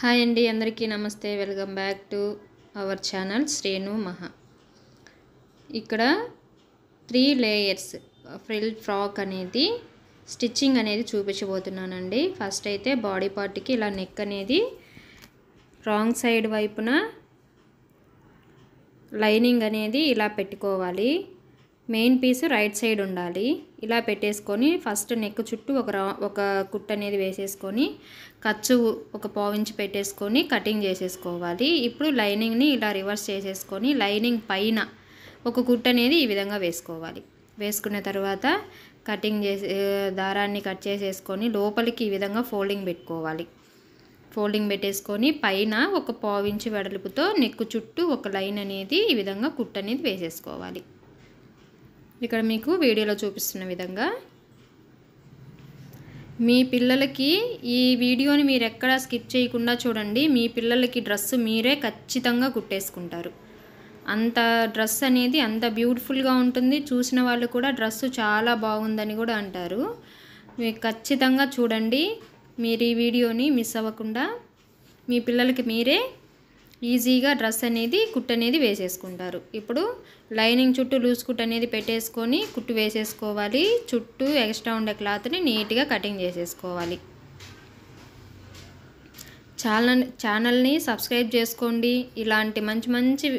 Hi అండి, అందరికీ నమస్తే. Welcome back to our channel Shrenu Maha. ఇక్కడ 3 లేయర్స్ ఫ్రిల్ ఫ్రాక్ అనేది స్టిచ్చింగ్ అనేది చూపించబోతున్నానండి. ఫస్ట్ అయితే బాడీ పార్ట్కి ఇలా నెక్ అనేది రాంగ్ సైడ్ వైపున లైనింగ్ అనేది ఇలా పెట్టుకోవాలి. మెయిన్ పీస్ రైట్ సైడ్ ఉండాలి. ఇలా పెట్టేసుకొని ఫస్ట్ నెక్ చుట్టూ ఒక కుట్టు అనేది వేసేసుకొని ఖర్చు ఒక పావు ఇంచ్ పెట్టేసుకొని కటింగ్ చేసేసుకోవాలి. ఇప్పుడు లైనింగ్ని ఇలా రివర్స్ చేసేసుకొని లైనింగ్ పైన ఒక కుట్టు అనేది ఈ విధంగా వేసుకోవాలి. వేసుకున్న తర్వాత కటింగ్ చేసి దారాన్ని కట్ చేసేసుకొని లోపలికి ఈ విధంగా ఫోల్డింగ్ పెట్టుకోవాలి. ఫోల్డింగ్ పెట్టేసుకొని పైన ఒక పావు ఇంచ్ వెడల్పుతో నెక్ చుట్టూ ఒక లైన్ అనేది ఈ విధంగా కుట్టు అనేది వేసేసుకోవాలి. ఇక్కడ మీకు వీడియోలో చూపిస్తున్న విధంగా మీ పిల్లలకి ఈ వీడియోని మీరు ఎక్కడా స్కిప్ చేయకుండా చూడండి. మీ పిల్లలకి డ్రెస్ మీరే ఖచ్చితంగా కుట్టేసుకుంటారు. అంత డ్రెస్ అనేది అంత బ్యూటిఫుల్గా ఉంటుంది. చూసిన వాళ్ళు కూడా డ్రెస్సు చాలా బాగుందని కూడా అంటారు. మీరు ఖచ్చితంగా చూడండి. మీరు ఈ వీడియోని మిస్ అవ్వకుండా మీ పిల్లలకి మీరే ఈజీగా డ్రెస్ అనేది కుట్టు అనేది వేసేసుకుంటారు. ఇప్పుడు లైనింగ్ చుట్టూ లూజ్ కుట్టు అనేది పెట్టేసుకొని కుట్టు వేసేసుకోవాలి. చుట్టూ ఎక్స్ట్రా ఉండే క్లాత్ని నీట్గా కటింగ్ చేసేసుకోవాలి. ఛానల్ని సబ్స్క్రైబ్ చేసుకోండి. ఇలాంటి మంచి మంచి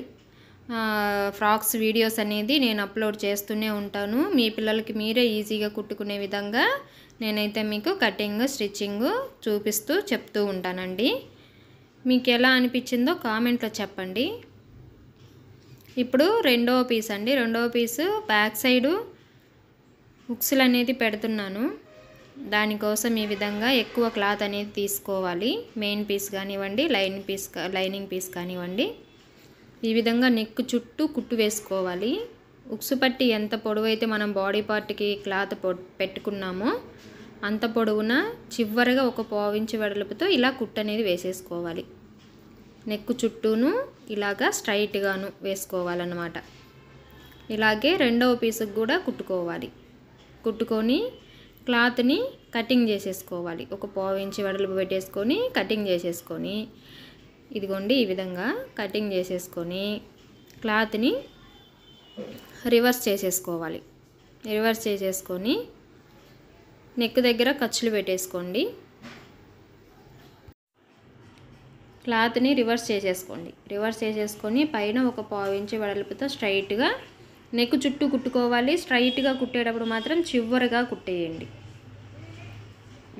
ఫ్రాక్స్ వీడియోస్ అనేది నేను అప్లోడ్ చేస్తూనే ఉంటాను. మీ పిల్లలకి మీరే ఈజీగా కుట్టుకునే విధంగా నేనైతే మీకు కటింగ్ స్టిచ్చింగ్ చూపిస్తూ చెప్తూ ఉంటానండి. మీకు ఎలా అనిపించిందో కామెంట్లో చెప్పండి. ఇప్పుడు రెండవ పీస్ అండి. రెండవ పీసు బ్యాక్ సైడు హుక్స్లు అనేది పెడుతున్నాను. దానికోసం ఈ విధంగా ఎక్కువ క్లాత్ అనేది తీసుకోవాలి. మెయిన్ పీస్ కానివ్వండి, లైనింగ్ పీస్ కానివ్వండి. ఈ విధంగా నెక్ చుట్టూ కుట్టు వేసుకోవాలి. ఉక్సు పట్టి ఎంత పొడవైతే మనం బాడీ పార్ట్కి క్లాత్ పెట్టుకున్నామో అంత పొడవున చివరిగా ఒక పావు ఇంచు వెడల్పుతో ఇలా కుట్టు అనేది వేసేసుకోవాలి. నెక్ చుట్టూను ఇలాగా స్ట్రైట్గాను వేసుకోవాలన్నమాట. ఇలాగే రెండవ పీసుకు కూడా కుట్టుకోవాలి. కుట్టుకొని క్లాత్ని కటింగ్ చేసేసుకోవాలి. ఒక పావు ఇంచు వెడల్పు పెట్టేసుకొని కటింగ్ చేసేసుకొని ఇదిగోండి ఈ విధంగా కటింగ్ చేసేసుకొని క్లాత్ని రివర్స్ చేసేసుకోవాలి. రివర్స్ చేసేసుకొని నెక్ దగ్గర ఖర్చులు పెట్టేసుకోండి. క్లాత్ని రివర్స్ చేసేసుకోండి. రివర్స్ చేసేసుకొని పైన ఒక పావు ఇంచు వెడల్పుతో స్ట్రైట్గా నెక్ చుట్టూ కుట్టుకోవాలి. స్ట్రైట్గా కుట్టేటప్పుడు మాత్రం చివరగా కుట్టేయండి.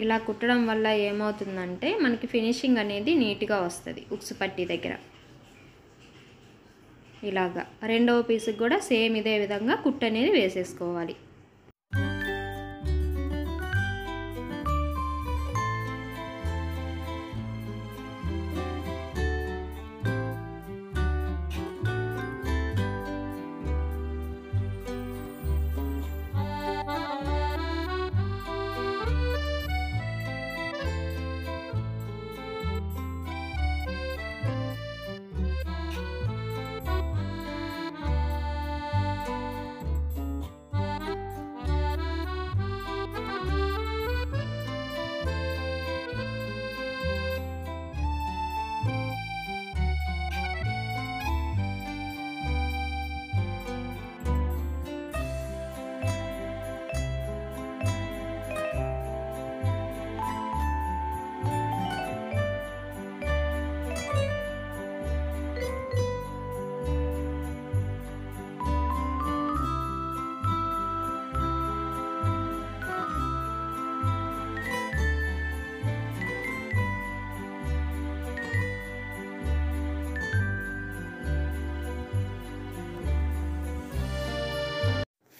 ఇలా కుట్టడం వల్ల ఏమవుతుందంటే మనకి ఫినిషింగ్ అనేది నీట్గా వస్తుంది. ఉక్సు పట్టి దగ్గర ఇలాగా రెండవ పీసుకి కూడా సేమ్ ఇదే విధంగా కుట్టు అనేది వేసేసుకోవాలి.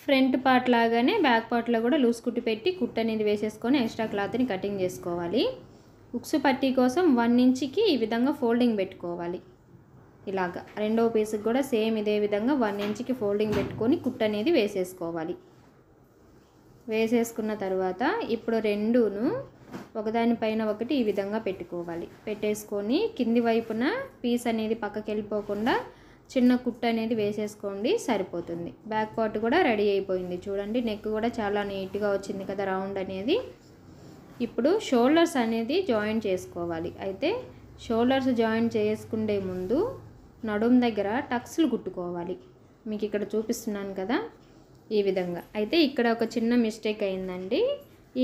ఫ్రంట్ పార్ట్ లాగానే బ్యాక్ పార్ట్లో కూడా లూజ్ కుట్టు పెట్టి కుట్టు అనేది వేసేసుకొని ఎక్స్ట్రా క్లాత్ని కటింగ్ చేసుకోవాలి. ఉక్సు పట్టీ కోసం 1 ఇంచ్కి ఈ విధంగా ఫోల్డింగ్ పెట్టుకోవాలి. ఇలాగా రెండవ పీస్కి కూడా సేమ్ ఇదే విధంగా 1 ఇంచ్కి ఫోల్డింగ్ పెట్టుకొని కుట్టు అనేది వేసేసుకోవాలి. వేసేసుకున్న తర్వాత ఇప్పుడు రెండును ఒకదానిపైన ఒకటి ఈ విధంగా పెట్టుకోవాలి. పెట్టేసుకొని కింది వైపున పీస్ అనేది పక్కకి వెళ్ళిపోకుండా చిన్న కుట్టు అనేది వేసేసుకోండి, సరిపోతుంది. బ్యాక్ పార్ట్ కూడా రెడీ అయిపోయింది. చూడండి నెక్ కూడా చాలా నీట్గా వచ్చింది కదా రౌండ్ అనేది. ఇప్పుడు షోల్డర్స్ అనేది జాయిన్ చేసుకోవాలి. అయితే షోల్డర్స్ జాయిన్ చేసుకునే ముందు నడుం దగ్గర టక్స్లు కుట్టుకోవాలి. మీకు ఇక్కడ చూపిస్తున్నాను కదా ఈ విధంగా. అయితే ఇక్కడ ఒక చిన్న మిస్టేక్ అయిందండి.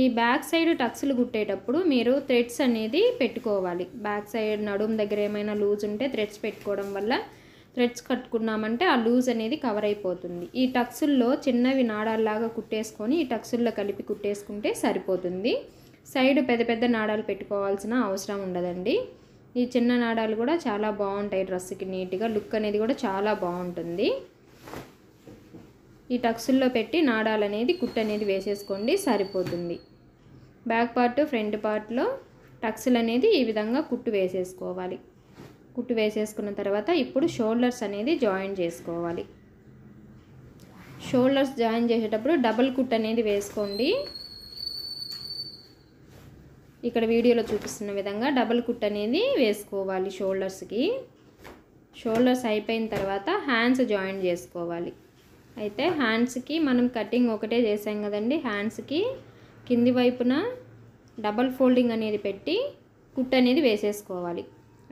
ఈ బ్యాక్ సైడ్ టక్స్లు కుట్టేటప్పుడు మీరు థ్రెడ్స్ అనేది పెట్టుకోవాలి. బ్యాక్ సైడ్ నడుం దగ్గర ఏమైనా లూజ్ ఉంటే థ్రెడ్స్ పెట్టుకోవడం వల్ల థ్రెడ్స్ కట్టుకున్నామంటే ఆ లూజ్ అనేది కవర్ అయిపోతుంది. ఈ టక్సుల్లో చిన్నవి నాడాల్లాగా కుట్టేసుకొని ఈ టక్సుల్లో కలిపి కుట్టేసుకుంటే సరిపోతుంది. సైడ్ పెద్ద పెద్ద నాడాలు పెట్టుకోవాల్సిన అవసరం ఉండదండి. ఈ చిన్న నాడాలు కూడా చాలా బాగుంటాయి డ్రెస్కి, నీట్గా లుక్ అనేది కూడా చాలా బాగుంటుంది. ఈ టక్సుల్లో పెట్టి నాడాలు అనేది కుట్టు అనేది వేసేసుకోండి సరిపోతుంది. బ్యాక్ పార్ట్ ఫ్రంట్ పార్ట్లో టక్సులు అనేది ఈ విధంగా కుట్టు వేసేసుకోవాలి. కుట్టు వేసేసుకున్న తర్వాత ఇప్పుడు షోల్డర్స్ అనేది జాయిన్ చేసుకోవాలి. షోల్డర్స్ జాయిన్ చేసేటప్పుడు డబుల్ కుట్టు అనేది వేసుకోండి. ఇక్కడ వీడియోలో చూపిస్తున్న విధంగా డబుల్ కుట్టు అనేది వేసుకోవాలి షోల్డర్స్కి. షోల్డర్స్ అయిపోయిన తర్వాత హ్యాండ్స్ జాయిన్ చేసుకోవాలి. అయితే హ్యాండ్స్కి మనం కటింగ్ ఒకటే చేసాం కదండి. హ్యాండ్స్కి కింది వైపున డబల్ ఫోల్డింగ్ అనేది పెట్టి కుట్టు అనేది వేసేసుకోవాలి.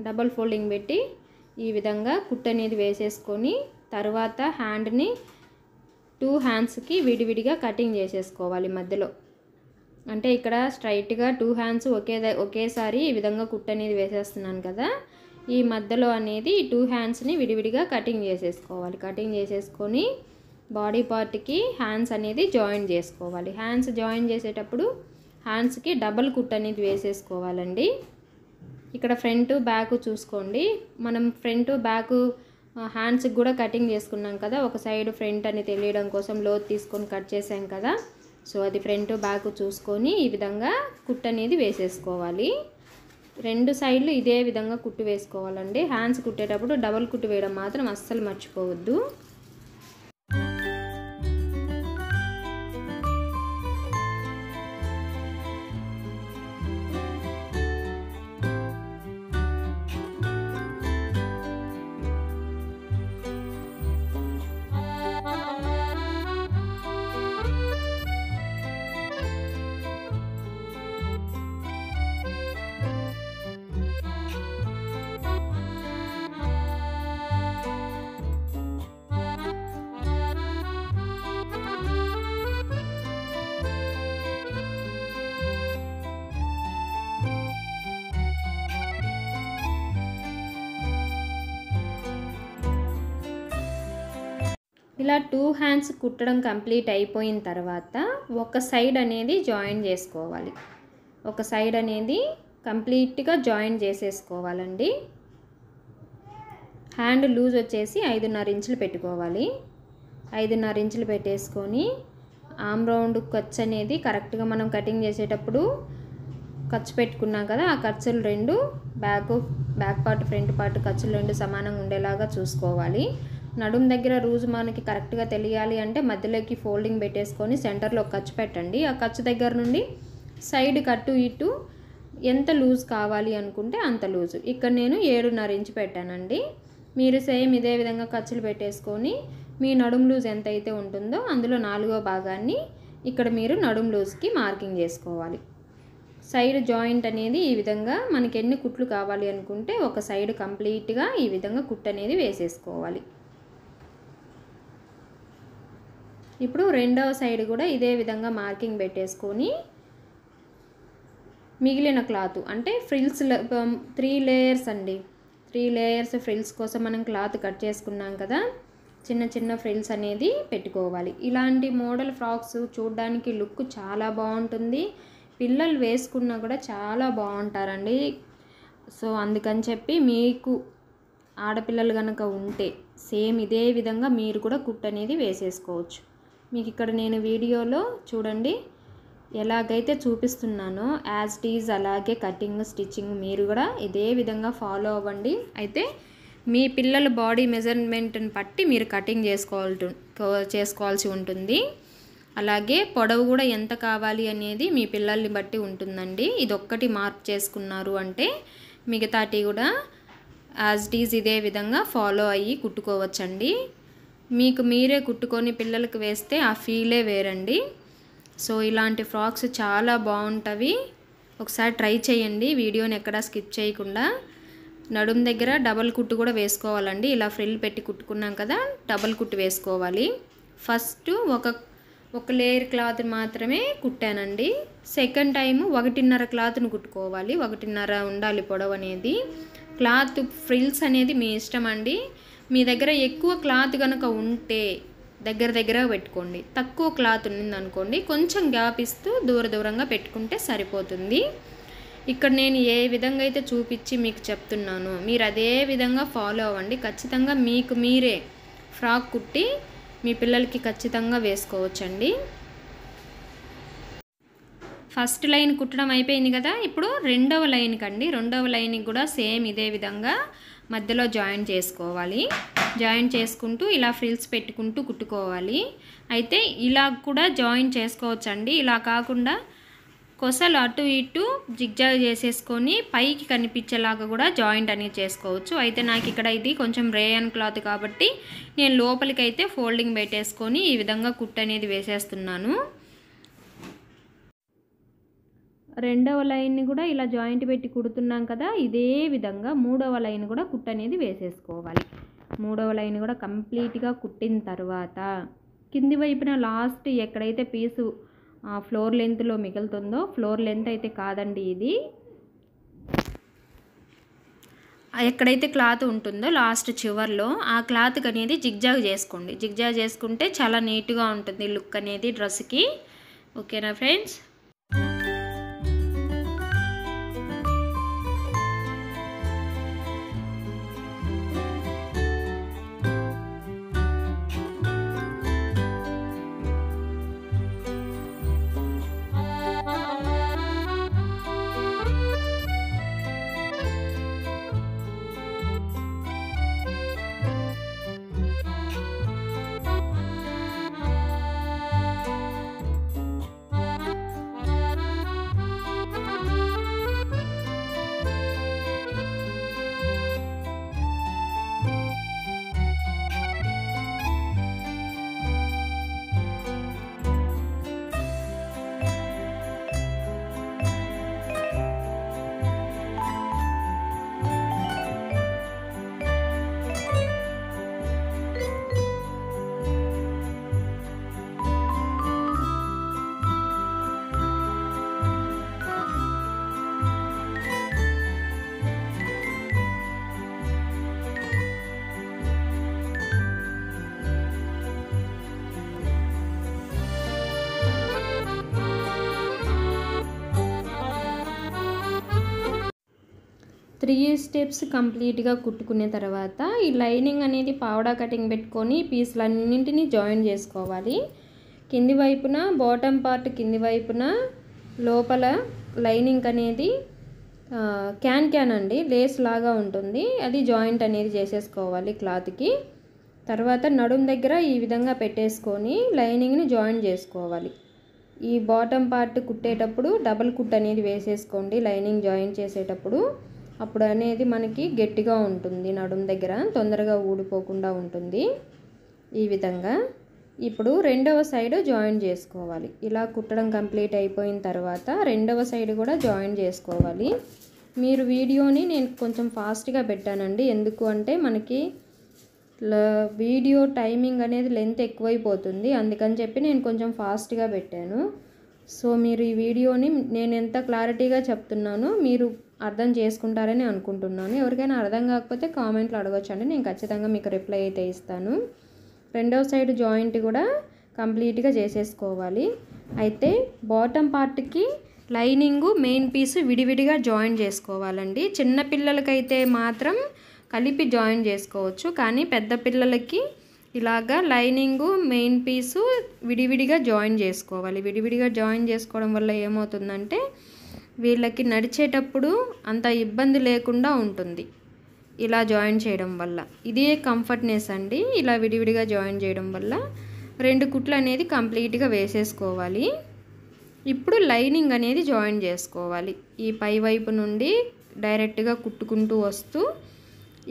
డబల్ ఫోల్డింగ్ పెట్టి ఈ విధంగా కుట్టు అనేది వేసేసుకొని తర్వాత హ్యాండ్ని 2 హ్యాండ్స్కి విడివిడిగా కటింగ్ చేసేసుకోవాలి మధ్యలో. అంటే ఇక్కడ స్ట్రైట్గా 2 హ్యాండ్స్ ఒకేసారి ఈ విధంగా కుట్టు అనేది వేసేస్తున్నాను కదా. ఈ మధ్యలో అనేది 2 హ్యాండ్స్ని విడివిడిగా కటింగ్ చేసేసుకోవాలి. కటింగ్ చేసేసుకొని బాడీ పార్ట్కి హ్యాండ్స్ అనేది జాయిన్ చేసుకోవాలి. హ్యాండ్స్ జాయిన్ చేసేటప్పుడు హ్యాండ్స్కి డబల్ కుట్టు అనేది వేసేసుకోవాలండి. ఇక్కడ ఫ్రంట్ బ్యాక్ చూసుకోండి. మనం ఫ్రంట్ బ్యాక్ హ్యాండ్స్కి కూడా కటింగ్ చేసుకున్నాం కదా. ఒక సైడ్ ఫ్రంట్ అని తెలియడం కోసం లోతు తీసుకొని కట్ చేసాం కదా. సో అది ఫ్రంట్ బ్యాక్ చూసుకొని ఈ విధంగా కుట్టు అనేది వేసేసుకోవాలి. 2 సైడ్లు ఇదే విధంగా కుట్టు వేసుకోవాలండి. హ్యాండ్స్ కుట్టేటప్పుడు డబల్ కుట్టు వేయడం మాత్రం అస్సలు మర్చిపోవద్దు. ఇలా 2 హ్యాండ్స్ కుట్టడం కంప్లీట్ అయిపోయిన తర్వాత ఒక సైడ్ అనేది జాయిన్ చేసుకోవాలి. ఒక సైడ్ అనేది కంప్లీట్గా జాయిన్ చేసేసుకోవాలండి. హ్యాండ్ లూజ్ వచ్చేసి 5.5 ఇంచులు పెట్టుకోవాలి. 5.5 ఇంచులు పెట్టేసుకొని ఆమ్ రౌండ్ ఖర్చు అనేది కరెక్ట్గా మనం కటింగ్ చేసేటప్పుడు ఖర్చు పెట్టుకున్నాం కదా. ఆ ఖర్చులు 2 బ్యాక్ పార్ట్ ఫ్రంట్ పార్ట్ ఖర్చులు 2 సమానంగా ఉండేలాగా చూసుకోవాలి. నడుం దగ్గర రూజు మనకి కరెక్ట్గా తెలియాలి అంటే మధ్యలోకి ఫోల్డింగ్ పెట్టేసుకొని సెంటర్లో ఖర్చు పెట్టండి. ఆ ఖర్చు దగ్గర నుండి సైడ్ కట్టు ఇటు ఎంత లూజ్ కావాలి అనుకుంటే అంత లూజు. ఇక్కడ నేను 7.5 ఇంచు పెట్టానండి. మీరు సేమ్ ఇదే విధంగా ఖర్చులు పెట్టేసుకొని మీ నడుం లూజ్ ఎంత అయితే ఉంటుందో అందులో 4వ భాగాన్ని ఇక్కడ మీరు నడుం లూజ్కి మార్కింగ్ చేసుకోవాలి. సైడ్ జాయింట్ అనేది ఈ విధంగా మనకి ఎన్ని కుట్లు కావాలి అనుకుంటే ఒక సైడ్ కంప్లీట్గా ఈ విధంగా కుట్టు అనేది వేసేసుకోవాలి. ఇప్పుడు రెండవ సైడ్ కూడా ఇదే విధంగా మార్కింగ్ పెట్టేసుకొని మిగిలిన క్లాత్ అంటే ఫ్రిల్స్ 3 లేయర్స్ అండి. 3 లేయర్స్ ఫ్రిల్స్ కోసం మనం క్లాత్ కట్ చేసుకున్నాం కదా. చిన్న చిన్న ఫ్రిల్స్ అనేది పెట్టుకోవాలి. ఇలాంటి మోడల్ ఫ్రాక్స్ చూడడానికి లుక్ చాలా బాగుంటుంది. పిల్లలు వేసుకున్నా కూడా చాలా బాగుంటారండి. సో అందుకని చెప్పి మీకు ఆడపిల్లలు కనుక ఉంటే సేమ్ ఇదే విధంగా మీరు కూడా కుట్టు అనేది వేసేసుకోవచ్చు. మీకు ఇక్కడ నేను వీడియోలో చూడండి ఎలాగైతే చూపిస్తున్నానో యాజ్ ఇట్ ఈజ్ అలాగే కటింగ్ స్టిచ్చింగ్ మీరు కూడా ఇదే విధంగా ఫాలో అవ్వండి. అయితే మీ పిల్లల బాడీ మెజర్మెంట్ని బట్టి మీరు కటింగ్ చేసుకోవాల్సి ఉంటుంది. అలాగే పొడవు కూడా ఎంత కావాలి అనేది మీ పిల్లల్ని బట్టి ఉంటుందండి. ఇది ఒక్కటి మార్క్ చేసుకున్నారు అంటే మిగతాటి కూడా యాజ్ ఇట్ ఈజ్ ఇదే విధంగా ఫాలో అయ్యి కుట్టుకోవచ్చండి. మీకు మీరే కుట్టుకొని పిల్లలకు వేస్తే ఆ ఫీలే వేరండి. సో ఇలాంటి ఫ్రాక్స్ చాలా బాగుంటవి. ఒకసారి ట్రై చేయండి వీడియోని ఎక్కడా స్కిప్ చేయకుండా. నడుం దగ్గర డబల్ కుట్టు కూడా వేసుకోవాలండి. ఇలా ఫ్రిల్ పెట్టి కుట్టుకున్నాం కదా, డబల్ కుట్టు వేసుకోవాలి. ఫస్ట్ ఒక లేయర్ క్లాత్ మాత్రమే కుట్టానండి. సెకండ్ టైము 1.5 క్లాత్ను కుట్టుకోవాలి. 1.5 ఉండాలి పొడవు అనేది. క్లాత్ ఫ్రిల్స్ అనేది మీ ఇష్టం అండి. మీ దగ్గర ఎక్కువ క్లాత్ కనుక ఉంటే దగ్గర పెట్టుకోండి. తక్కువ క్లాత్ ఉందనుకోండి కొంచెం గ్యాప్ ఇస్తూ దూరంగా పెట్టుకుంటే సరిపోతుంది. ఇక్కడ నేను ఏ విధంగా అయితే చూపించి మీకు చెప్తున్నానో మీరు అదే విధంగా ఫాలో అవ్వండి. ఖచ్చితంగా మీకు మీరే ఫ్రాక్ కుట్టి మీ పిల్లలకి ఖచ్చితంగా వేసుకోవచ్చండి. ఫస్ట్ లైన్ కుట్టడం అయిపోయింది కదా, ఇప్పుడు రెండవ లైన్కి రెండవ లైన్కి కూడా సేమ్ ఇదే విధంగా మధ్యలో జాయిన్ చేసుకోవాలి. జాయిన్ చేసుకుంటూ ఇలా ఫ్రిల్స్ పెట్టుకుంటూ కుట్టుకోవాలి. అయితే ఇలా కూడా జాయిన్ చేసుకోవచ్చండి. ఇలా కాకుండా కొసలు అటు ఇటు జిగ్జాగ్ చేసేసుకొని పైకి కనిపించేలాగా కూడా జాయింట్ అనేది చేసుకోవచ్చు. అయితే నాకు ఇక్కడ ఇది కొంచెం రేయన్ క్లాత్ కాబట్టి నేను లోపలికి అయితే ఫోల్డింగ్ పెట్టేసుకొని ఈ విధంగా కుట్టు అనేది వేసేస్తున్నాను. రెండవ లైన్ని కూడా ఇలా జాయింట్ పెట్టి కుడుతున్నాం కదా, ఇదే విధంగా మూడవ లైన్ కూడా కుట్టు అనేది వేసేసుకోవాలి. మూడవ లైన్ కూడా కంప్లీట్గా కుట్టిన తర్వాత కింది వైపున లాస్ట్ ఎక్కడైతే పీసు ఫ్లోర్ లెంత్లో మిగులుతుందో, ఫ్లోర్ లెంత్ అయితే కాదండి ఇది, ఎక్కడైతే క్లాత్ ఉంటుందో లాస్ట్ చివర్లో ఆ క్లాత్కి అనేది జిగ్జాగ్ చేసుకోండి. జిగ్జాగ్ చేసుకుంటే చాలా నీట్గా ఉంటుంది లుక్ అనేది డ్రెస్కి. ఓకేనా ఫ్రెండ్స్? త్రీ స్టెప్స్ కంప్లీట్గా కుట్టుకున్న తర్వాత ఈ లైనింగ్ అనేది పావడా కటింగ్ పెట్టుకొని పీసులన్నింటినీ జాయిన్ చేసుకోవాలి. కింది వైపున బాటమ్ పార్ట్ కింది వైపున లోపల లైనింగ్ అనేది క్యాన్ అండి లేస్ లాగా ఉంటుంది, అది జాయింట్ అనేది చేసేసుకోవాలి క్లాత్కి. తర్వాత నడుం దగ్గర ఈ విధంగా పెట్టేసుకొని లైనింగ్ని జాయిన్ చేసుకోవాలి. ఈ బాటమ్ పార్ట్ కుట్టేటప్పుడు డబల్ కుట్ అనేది వేసేసుకోండి లైనింగ్ జాయిన్ చేసేటప్పుడు. అప్పుడు అనేది మనకి గట్టిగా ఉంటుంది, నడుం దగ్గర తొందరగా ఊడిపోకుండా ఉంటుంది. ఈ విధంగా ఇప్పుడు రెండవ సైడ్ జాయిన్ చేసుకోవాలి. ఇలా కుట్టడం కంప్లీట్ అయిపోయిన తర్వాత రెండవ సైడ్ కూడా జాయిన్ చేసుకోవాలి. మీరు వీడియోని నేను కొంచెం ఫాస్ట్గా పెట్టానండి, ఎందుకు అంటే మనకి వీడియో టైమింగ్ అనేది లెంత్ ఎక్కువైపోతుంది, అందుకని చెప్పి నేను కొంచెం ఫాస్ట్గా పెట్టాను. సో మీరు ఈ వీడియోని నేను ఎంత క్లారిటీగా చెప్తున్నానో మీరు అర్థం చేసుకుంటారని అనుకుంటున్నాను. ఎవరికైనా అర్థం కాకపోతే కామెంట్లో అడగొచ్చండి, నేను ఖచ్చితంగా మీకు రిప్లై అయితే ఇస్తాను. రెండవ సైడ్ జాయింట్ కూడా కంప్లీట్గా చేసేసుకోవాలి. అయితే బాటమ్ పార్ట్కి లైనింగు మెయిన్ పీసు విడివిడిగా జాయిన్ చేసుకోవాలండి. చిన్న పిల్లలకైతే మాత్రం కలిపి జాయిన్ చేసుకోవచ్చు, కానీ పెద్ద పిల్లలకి ఇలాగా లైనింగు మెయిన్ పీసు విడివిడిగా జాయిన్ చేసుకోవాలి. విడివిడిగా జాయిన్ చేసుకోవడం వల్ల ఏమవుతుందంటే వీళ్ళకి నడిచేటప్పుడు అంత ఇబ్బంది లేకుండా ఉంటుంది ఇలా జాయిన్ చేయడం వల్ల. ఇదే కంఫర్ట్నెస్ అండి, ఇలా విడివిడిగా జాయిన్ చేయడం వల్ల. రెండు కుట్లు అనేది కంప్లీట్గా వేసేసుకోవాలి. ఇప్పుడు లైనింగ్ అనేది జాయిన్ చేసుకోవాలి. ఈ పై వైపు నుండి డైరెక్ట్గా కుట్టుకుంటూ వస్తూ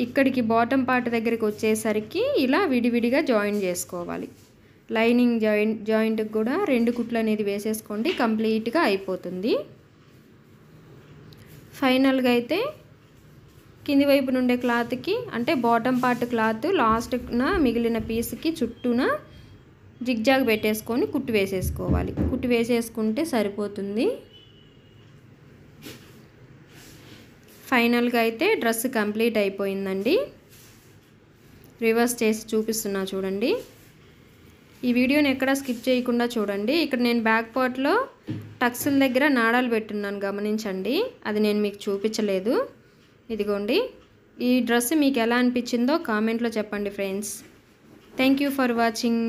ఇక్కడికి బాటమ్ పార్ట్ దగ్గరికి వచ్చేసరికి ఇలా విడివిడిగా జాయిన్ చేసుకోవాలి. లైనింగ్ జాయింట్కి కూడా రెండు కుట్లు అనేది వేసేసుకోండి, కంప్లీట్గా అయిపోతుంది. ఫైనల్గా అయితే కింది వైపు నుండే క్లాత్కి అంటే బాటమ్ పార్ట్ క్లాత్ లాస్ట్న మిగిలిన పీస్కి చుట్టూన జిగ్జాగ్ పెట్టేసుకొని కుట్టు వేసేసుకోవాలి. కుట్టు వేసేసుకుంటే సరిపోతుంది. ఫైనల్గా అయితే డ్రెస్ కంప్లీట్ అయిపోయిందండి. రివర్స్ చేసి చూపిస్తున్నా చూడండి. ఈ వీడియోని ఎక్కడ స్కిప్ చేయకుండా చూడండి. ఇక్కడ నేను బ్యాక్ పార్ట్లో టక్స్ల దగ్గర నాడాలు పెట్టున్నాను, గమనించండి. అది నేను మీకు చూపించలేదు. ఇదిగోండి. ఈ డ్రెస్ మీకు ఎలా అనిపించిందో కామెంట్లో చెప్పండి friends. Thank you for watching.